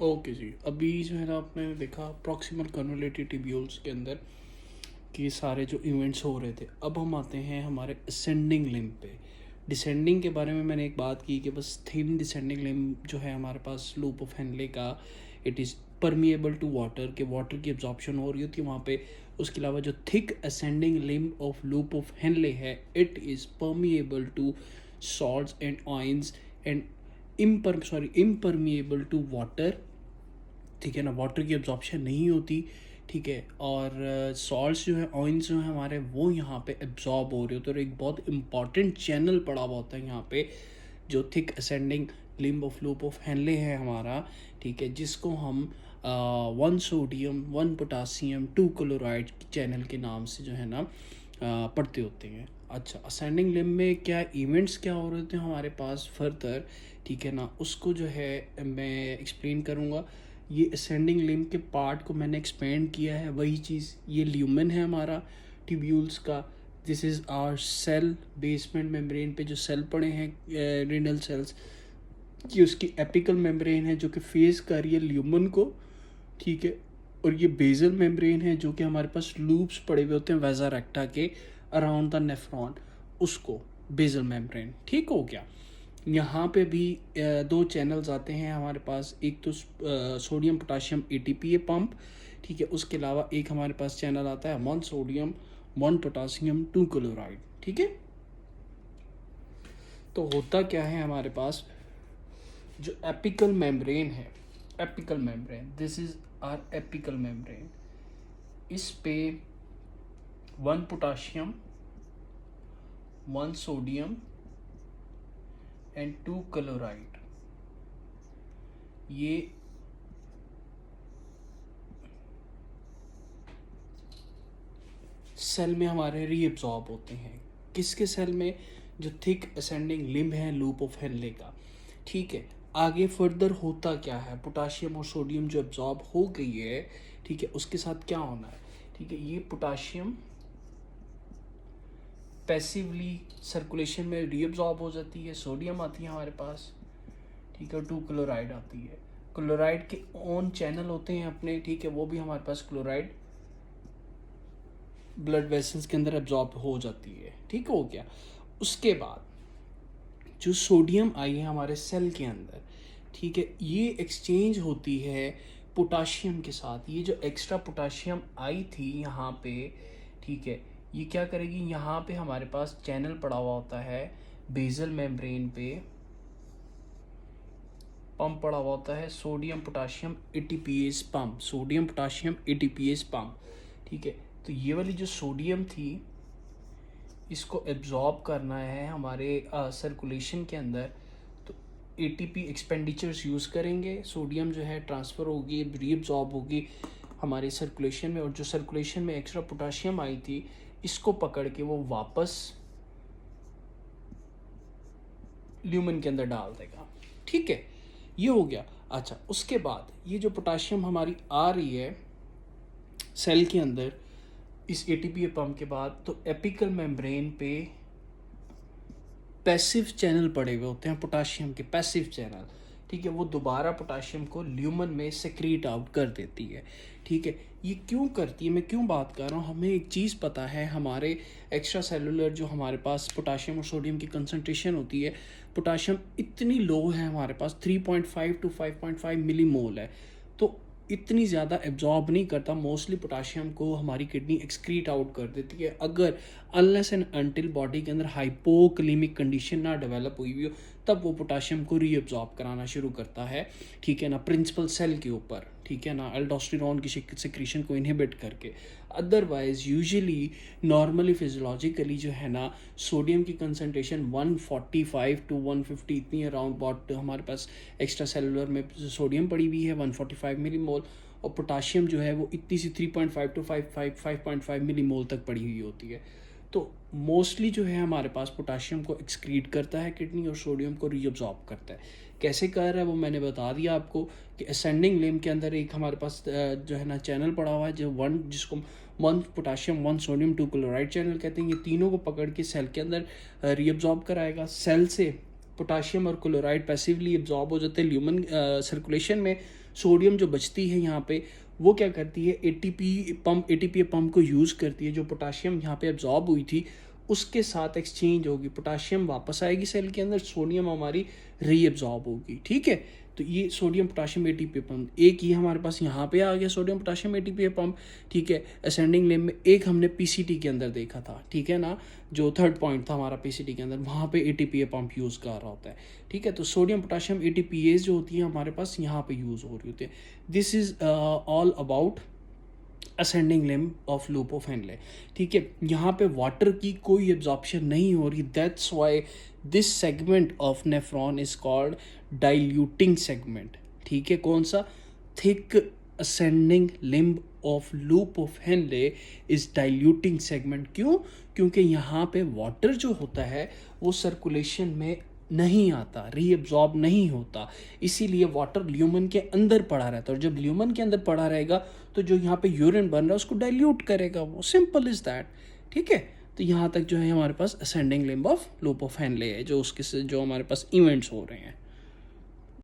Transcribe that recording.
Okay जी, अभी जो है ना आपने देखा प्रॉक्सिमल कन्वोलेटेड ट्यूब्यूल्स के अंदर कि सारे जो इवेंट्स हो रहे थे। अब हम आते हैं हमारे असेंडिंग लिम्ब पे। डिसेंडिंग के बारे में मैंने एक बात की कि बस थिन डिसेंडिंग लिम्ब जो है हमारे पास लूप ऑफ हेनले का, it is permeable to water, के वाटर की एब्जॉर्प्शन हो रही होती है वहाँ पे। उसके अलावा जो thick ascending limb of loop of Henle है, it is permeable to salts and ions and impermeable to water. ठीक है ना, वाटर की एब्जॉर्प्शन नहीं होती। ठीक है, और सॉल्ट्स जो है, ऑयंस जो है हमारे, वो यहाँ पे एब्जॉर्ब हो रहे होते हैं। और एक बहुत इंपॉर्टेंट चैनल पड़ा हुआ होता है यहाँ पे, जो thick ascending limb of loop of Henle है हमारा। ठीक है, जिसको हम 1 सोडियम 1 पोटासियम 2 क्लोराइड चैनल के नाम से जो है ना पढ़ते होते हैं। अच्छा, असेंडिंग लिम्ब में क्या इवेंट्स क्या हो रहे थे हमारे पास फर्दर, ठीक है ना, उसको जो है मैं एक्सप्लेन करूँगा। ये असेंडिंग लिम्ब के पार्ट को मैंने एक्सपेंड किया है, वही चीज़ ये ल्यूमेन है हमारा ट्यूब्यूल्स का। This is our cell basement membrane पे जो सेल पड़े हैं रेनल सेल्स, कि उसकी एपिकल मेम्ब्रेन है जो कि फेस कर रही है ल्यूमन को। ठीक है, और ये बेजल मेम्ब्रेन है जो कि हमारे पास लूप्स पड़े हुए होते हैं वेजा रेक्टा के अराउंड द नेफ्रॉन, उसको बेजल मेम्ब्रेन। ठीक हो गया। यहाँ पे भी दो चैनल्स आते हैं हमारे पास, एक तो सोडियम पोटाशियम एटीपीए पंप। ठीक है, उसके अलावा एक हमारे पास चैनल आता है 1 सोडियम 1 पोटासियम 2 क्लोराइड। ठीक है, तो होता क्या है हमारे पास, जो एपिकल मेम्ब्रेन है, apical membrane, this is our apical membrane. इस पे 1 पोटाशियम 1 सोडियम एंड 2 क्लोराइड, ये सेल में हमारे रीअब्जॉर्ब होते हैं। किसके सेल में? जो थिक असेंडिंग लिम्ब है लूप ऑफ हेनले का। ठीक है, आगे फर्दर होता क्या है, पोटाशियम और सोडियम जो एब्जॉर्ब हो गई है, ठीक है, उसके साथ क्या होना है। ठीक है, ये पोटाशियम पैसिवली सर्कुलेशन में रीअब्जॉर्ब हो जाती है, सोडियम आती है हमारे पास। ठीक है, और 2 क्लोराइड आती है। क्लोराइड के ऑन चैनल होते हैं अपने, ठीक है, वो भी हमारे पास क्लोराइड ब्लड वेसल्स के अंदर एब्जॉर्ब हो जाती है। ठीक हो गया। उसके बाद जो सोडियम आई है हमारे सेल के अंदर, ठीक है, ये एक्सचेंज होती है पोटाशियम के साथ। ये जो एक्स्ट्रा पोटाशियम आई थी यहाँ पे, ठीक है, ये क्या करेगी, यहाँ पे हमारे पास चैनल पड़ा हुआ होता है बेजल मेम्ब्रेन पे, पंप पड़ा हुआ होता है sodium potassium ATPase pump, sodium potassium ATPase pump. ठीक है, तो ये वाली जो सोडियम थी, इसको एब्जॉर्ब करना है हमारे सर्कुलेशन के अंदर, तो एटीपी एक्सपेंडिचर्स यूज़ करेंगे, सोडियम जो है ट्रांसफ़र होगी, रीअब्जॉर्ब होगी हमारे सर्कुलेशन में, और जो सर्कुलेशन में एक्स्ट्रा पोटाशियम आई थी, इसको पकड़ के वो वापस ल्यूमन के अंदर डाल देगा। ठीक है, ये हो गया। अच्छा, उसके बाद ये जो पोटाशियम हमारी आ रही है सेल के अंदर इस एटीपी पंप के बाद, तो एपिकल मेम्ब्रेन पे पैसिव चैनल पड़े हुए होते हैं पोटाशियम के, पैसिव चैनल। ठीक है, वो दोबारा पोटाशियम को ल्यूमन में सेक्रीट आउट कर देती है। ठीक है, ये क्यों करती है, मैं क्यों बात कर रहा हूँ, हमें एक चीज़ पता है, हमारे एक्स्ट्रा सेलुलर जो हमारे पास पोटाशियम और सोडियम की कंसनट्रेशन होती है, पोटाशियम इतनी लो है हमारे पास, 3.5 to 5.5 मिली मोल है। तो इतनी ज़्यादा एब्जॉर्ब नहीं करता, मोस्टली पोटाशियम को हमारी किडनी एक्सक्रीट आउट कर देती है, अगर अनलेस एंड अनटिल बॉडी के अंदर हाइपोकलीमिक कंडीशन ना डेवलप हुई हुई हो, तब वो पोटाशियम को रीअब्जॉर्ब कराना शुरू करता है। ठीक है ना, प्रिंसिपल सेल के ऊपर, ठीक है ना, एल्डोस्टेरोन की सिक्रीशन को इनहिबिट करके। अदरवाइज यूजुअली नॉर्मली फिजियोलॉजिकली जो है ना, सोडियम की कंसनट्रेशन 145 to 150 इतनी अराउंड बॉट हमारे पास एक्स्ट्रा सेलुलर में सोडियम पड़ी हुई है 145 मिली मोल, और पोटाशियम जो है वो इतनी सी 3.5 to 5.5 मिली मोल तक पड़ी हुई होती है। तो मोस्टली जो है हमारे पास पोटाशियम को एक्सक्रीट करता है किडनी, और सोडियम को रीअब्जॉर्ब करता है। कैसे कर रहा है वो मैंने बता दिया आपको, कि असेंडिंग लिम्ब के अंदर एक हमारे पास जो है ना चैनल पड़ा हुआ है, जो जिसको 1 पोटाशियम 1 सोडियम 2 क्लोराइड चैनल कहते हैं। ये तीनों को पकड़ के सेल के अंदर रीअब्जॉर्ब कराएगा, सेल से पोटाशियम और क्लोराइड पैसिवली एब्जॉर्ब हो जाते हैं ल्यूमन सर्कुलेशन में। सोडियम जो बचती है यहाँ पे वो क्या करती है, एटीपी पंप को यूज़ करती है। जो पोटाशियम यहाँ पे एब्जॉर्ब हुई थी उसके साथ एक्सचेंज होगी, पोटाशियम वापस आएगी सेल के अंदर, सोडियम हमारी रीएब्जॉर्ब होगी। ठीक है, तो ये सोडियम पोटाशियम एटीपी पंप, एक ये हमारे पास यहाँ पे आ गया सोडियम पोटाशियम एटीपी पंप। ठीक है, असेंडिंग लिम्ब में एक हमने पीसीटी के अंदर देखा था, ठीक है ना, जो थर्ड पॉइंट था हमारा पीसीटी के अंदर, वहाँ पे एटीपी पंप यूज़ कर रहा होता है। ठीक है, तो सोडियम पोटाशियम एटीपीएज जो होती है हमारे पास यहाँ पे यूज़ हो रही होती है। This is all about ascending limb of loop of Henley. ठीक है, यहाँ पे वाटर की कोई एब्जॉर्प्शन नहीं हो रही, that's why this segment of nephron is called diluting segment. ठीक है, कौन सा, thick ascending limb of loop of Henley is diluting segment. क्यों, क्योंकि यहाँ पे वाटर जो होता है वो सर्कुलेशन में नहीं आता, रीअब्जॉर्ब नहीं होता, इसीलिए वाटर ल्यूमन के अंदर पड़ा रहता है। और जब ल्यूमन के अंदर पड़ा रहेगा तो जो यहाँ पे यूरिन बन रहा है उसको डाइल्यूट करेगा वो, सिंपल इज दैट। ठीक है, तो यहाँ तक जो है हमारे पास ascending limb of loop of Henle है, जो उसके से जो हमारे पास इवेंट्स हो रहे हैं।